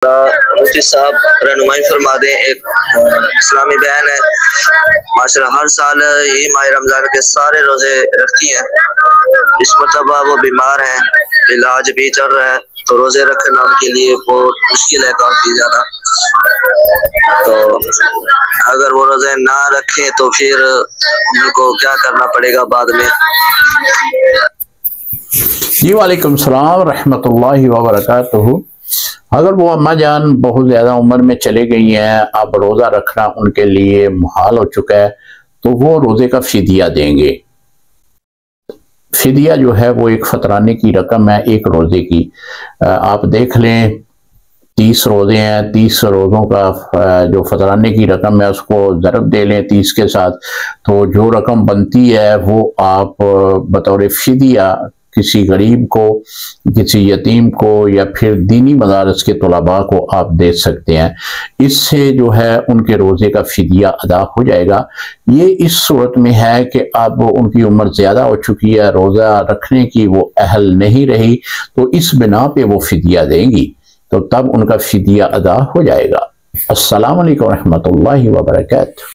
मुफ्ती साहब रहनुमाई फरमा दें। एक इस्लामी बहन है, माशाल्लाह हर साल ये माह रमजान के सारे रोजे रखती हैं। इस मरतबा वो बीमार हैं, इलाज भी चल रहा है, तो रोजे रखना उनके लिए बहुत मुश्किल है, काफी ज्यादा। तो अगर वो रोजे ना रखें तो फिर उनको क्या करना पड़ेगा बाद में। जी वालेकुम सलाम रहमतुल्लाहि व बरकातुहू। अगर वो अम्मा जान बहुत ज़्यादा उम्र में चले गई हैं, अब रोज़ा रखना उनके लिए मुहाल हो चुका है, तो वो रोज़े का फिदिया देंगे। फिदिया जो है वो एक फतराने की रकम है, एक रोज़े की। आप देख लें 30 रोज़े हैं, 30 रोज़ों का जो फतराने की रकम है उसको ज़रब दे लें 30 के साथ, तो जो रकम बनती है वो आप बतौर फिदिया किसी गरीब को, किसी यतीम को या फिर दीनी मदारस के तलबा को आप दे सकते हैं। इससे जो है उनके रोज़े का फिदिया अदा हो जाएगा। ये इस सूरत में है कि अब उनकी उम्र ज़्यादा हो चुकी है, रोज़ा रखने की वो अहल नहीं रही, तो इस बिना पे वो फिदिया देंगी, तो तब उनका फिदिया अदा हो जाएगा। अस्सलाम वालेकुम रहमतुल्लाहि व बरकातुहू।